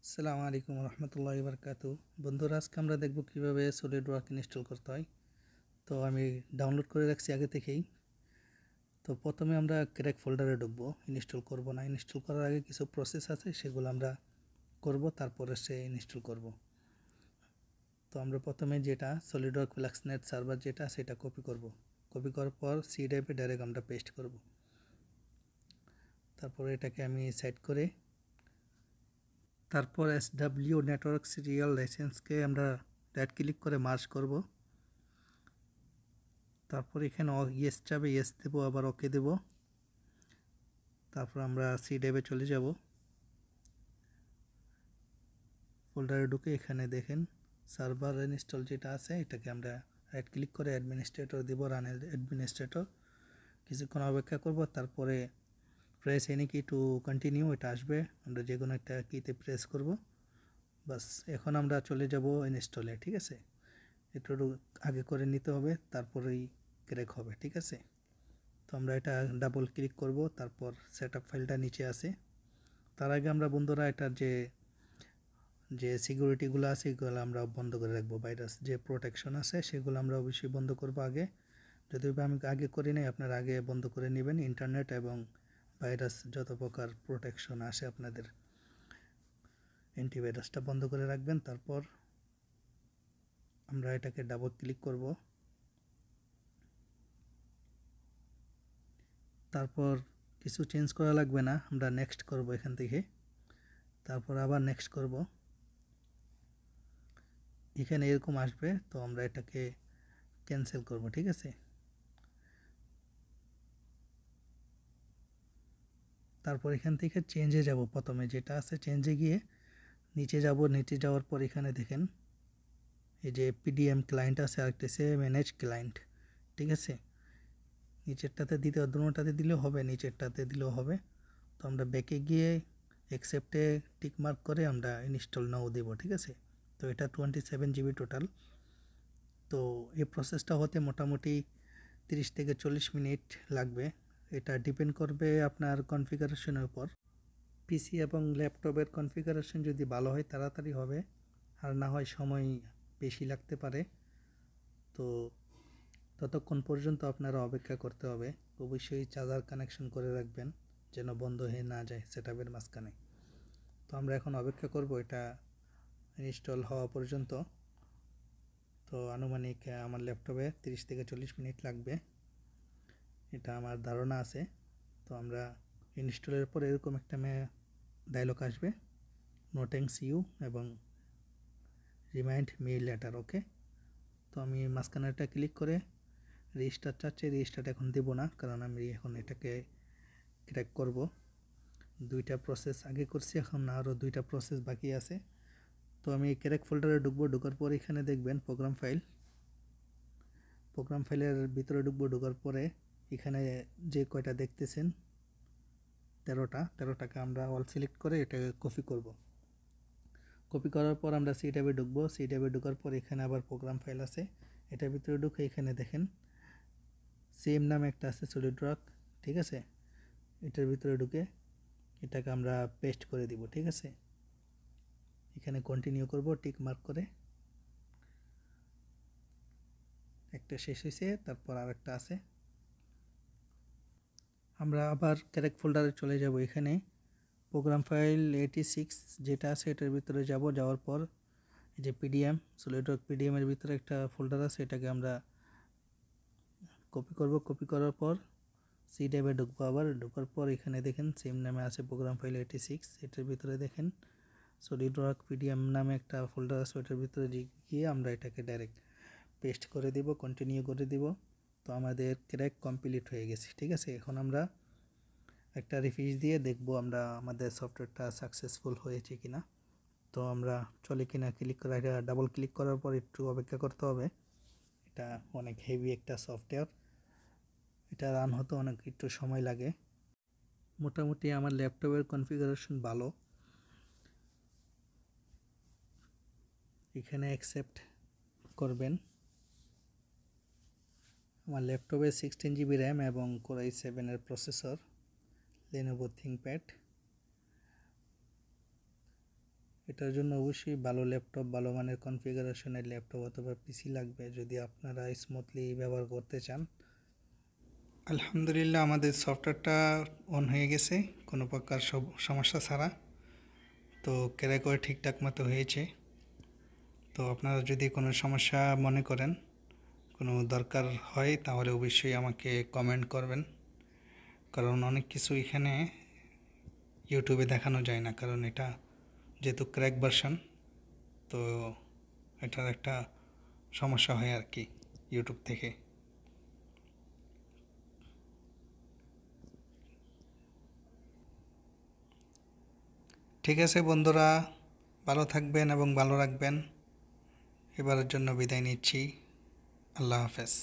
আসসালামু আলাইকুম রহমতুল্লাহি বারকাতু। বন্ধুরা, আজকে আমরা দেখব কীভাবে সলিডওয়ার্ক ইনস্টল করতে হয়। তো আমি ডাউনলোড করে রাখছি আগে থেকেই। তো প্রথমে আমরা ক্র্যাক ফোল্ডারে ঢুকবো, ইনস্টল করব না। ইনস্টল করার আগে কিছু প্রসেস আছে, সেগুলো আমরা করব, তারপরে ইনস্টল করব। তো আমরা প্রথমে যেটা সলিডওয়ার্ক ফ্লাক্সনেট সার্ভার যেটা সেটা কপি করব। কপি করার পর সি ড্রাইভে ডাইরেক্ট আমরা পেস্ট করব। তারপরে এটাকে আমি সেট করে তারপর SW নেটওয়ার্ক সিরিয়াল লাইসেন্সকে আমরা রাইট ক্লিক করে মার্জ করব। তারপর এখানে ইয়েস চাবে, ইয়েস দেব, আবার ওকে দেব। তারপর আমরা সি ড্রাইভে চলে যাব। ফোল্ডারে ঢুকে এখানে দেখেন সার্ভার ইনস্টল যেটা আছে, এটাকে আমরা রাইট ক্লিক করে অ্যাডমিনিস্ট্রেটর দেব, রান অ্যাডমিনিস্ট্রেটর। কিছুক্ষণ অপেক্ষা করব, তারপরে প্রেস এনি কি টু কন্টিনিউ এটা আসবে। আমরা যে কোনো একটা কিতে প্রেস করব। বাস, এখন আমরা চলে যাব ইনস্টলে। ঠিক আছে, একটু আগে করে নিতে হবে, তারপরেই ক্র্যাক হবে। ঠিক আছে, তো আমরা এটা ডাবল ক্লিক করব। তারপর সেটআপ ফাইলটা নিচে আছে। তার আগে আমরা বন্ধুরা এটার যে সিকিউরিটিগুলো আছে এগুলো আমরা বন্ধ করে রাখবো। ভাইরাস যে প্রোটেকশন আছে সেগুলো আমরা অবশ্যই বন্ধ করব আগে। যদিও আমি আগে করি নাই, আপনারা আগে বন্ধ করে নেবেন। ইন্টারনেট এবং ভাইরাস যত প্রকার প্রোটেকশন আসে আপনাদের অ্যান্টিভাইরাসটা বন্ধ করে রাখবেন। তারপর আমরা এটাকে ডাবল ক্লিক করব। তারপর কিছু চেঞ্জ করা লাগবে না, আমরা নেক্সট করব এখান থেকে। তারপর আবার নেক্সট করব। এখানে এরকম আসবে, তো আমরা এটাকে ক্যান্সেল করব। ঠিক আছে, তারপর এখান থেকে চেঞ্জে যাব। প্রথমে যেটা আছে চেঞ্জে গিয়ে নিচে যাব। নিচে যাওয়ার পর এখানে দেখেন এই যে পিডিএম ক্লায়েন্ট আছে, আরেকটা সে ম্যানেজ ক্লায়েন্ট। ঠিক আছে, নিচেরটাতে দিতে দুটোটাতে দিলেও হবে, নিচেরটাতে দিলেও হবে। তো আমরা ব্যাকে গিয়ে অ্যাকসেপ্টে টিক মার্ক করে আমরা ইনস্টল নাও দেব। ঠিক আছে, তো এটা 27 GB টোটাল। তো এই প্রসেসটা হতে মোটামুটি 30 থেকে 40 মিনিট লাগবে। এটা ডিপেন্ড করবে আপনার কনফিগারেশনের উপর। পিসি এবং ল্যাপটপের কনফিগারেশন যদি ভালো হয় তাড়াতাড়ি হবে, আর না হয় সময় বেশি লাগতে পারে। তো ততক্ষণ পর্যন্ত আপনারা অপেক্ষা করতে হবে। অবশ্যই চার্জার কানেকশন করে রাখবেন যেন বন্ধ হয়ে না যায় সেটআপের মাঝখানে। তো আমরা এখন অপেক্ষা করব এটা ইনস্টল হওয়া পর্যন্ত। তো আনুমানিক আমার ল্যাপটপে 30 থেকে 40 মিনিট লাগবে, এটা আমার ধারণা আছে। তো আমরা ইনস্টলের পর এরকম একটা ডায়লগ আসবে, নো থ্যাঙ্কস ইউ এবং রিমাইন্ড মি লেটার। ওকে, তো আমি মাঝখানেটা ক্লিক করে রেজিস্টার চাচ্ছে। রেজিস্টার এখন দেবো না, কারণ আমি এখন এটাকে ক্র্যাক করব। দুইটা প্রসেস আগে করছি, এখন আরও দুইটা প্রসেস বাকি আছে। তো আমি ক্র্যাক ফোল্ডারে ঢুকবো। ঢোকার পর এখানে দেখবেন প্রোগ্রাম ফাইলের ভিতরে ঢুকবো। ঢোকার পরে এখানে যে কয়টা দেখতেছেন 13টাকে আমরা অল সিলেক্ট করে এটাকে কপি করব। কপি করার পর আমরা সি ট্যাবে ঢুকবো। সি ট্যাবে ঢোকার পর এখানে আবার প্রোগ্রাম ফাইল আছে, এটার ভিতরে ঢুকে এখানে দেখেন সেম নামে একটা আছে সলিডওয়ার্ক। ঠিক আছে, এটার ভিতরে ঢুকে এটাকে আমরা পেস্ট করে দিব। ঠিক আছে, এখানে কন্টিনিউ করব টিক মার্ক করে। একটা শেষ হয়েছে, তারপর আরেকটা আছে। আমরা আবার ক্র্যাক ফোল্ডারে চলে যাব। এখানে প্রোগ্রাম ফাইল 86 যেটা আছে এটার ভিতরে যাব। যাওয়ার পর এই যে পিডিএম সলিডওয়ার্ক পিডিএমের ভিতরে একটা ফোল্ডার আছে, এটাকে আমরা কপি করব। কপি করার পর সি ড্রাইভে ঢুকবো। আবার ঢোকার পর এখানে দেখেন সেম নামে আছে প্রোগ্রাম ফাইল 86, এটার ভিতরে দেখেন সলিডওয়ার্ক পিডিএম নামে একটা ফোল্ডার আছে, ওটার ভিতরে গিয়ে আমরা এটাকে ডাইরেক্ট পেস্ট করে দিব, কন্টিনিউ করে দিব। তো আমাদের ক্র্যাক কমপ্লিট হয়ে গেছে। ঠিক আছে, এখন আমরা একটা রিফ্রেশ দিয়ে দেখব আমরা আমাদের সফটওয়্যারটা সাকসেসফুল হয়েছে কিনা। তো আমরা চলে কিনা ক্লিক করে এটা ডাবল ক্লিক করার পর একটু অপেক্ষা করতে হবে। এটা অনেক হেভি একটা সফটওয়্যার, এটা রান হতে অনেক একটু সময় লাগে। মোটামুটি আমার ল্যাপটপের কনফিগারেশন ভালো। এখানে অ্যাকসেপ্ট করবেন। আমার ল্যাপটপে 16 GB র্যাম এবং Core i7 এর প্রসেসর, Lenovo ThinkPad। এটার জন্য অবশ্যই ভালো ল্যাপটপ, ভালো মানের কনফিগারেশনের ল্যাপটপ অথবা পিসি লাগবে যদি আপনারা স্মুথলি ব্যবহার করতে চান। আলহামদুলিল্লাহ আমাদের সফটওয়্যারটা অন হয়ে গেছে কোনো প্রকার সমস্যা ছাড়া। তো ক্র্যাকও ঠিকঠাক মতো হয়েছে। তো আপনারা যদি কোনো সমস্যা মনে করেন, কোনো দরকার হয়, তাহলে অবশ্যই আমাকে কমেন্ট করবেন, কারণ অনেক কিছু এখানে ইউটিউবে দেখানো যায় না, কারণ এটা যেহেতু ক্র্যাক ভার্সন, তো এটার একটা সমস্যা হয় আর কি ইউটিউব থেকে। ঠিক আছে বন্ধুরা, ভালো থাকবেন এবং ভালো রাখবেন। এবারের জন্য বিদায় নিচ্ছি। আল্লাহ হাফেজ।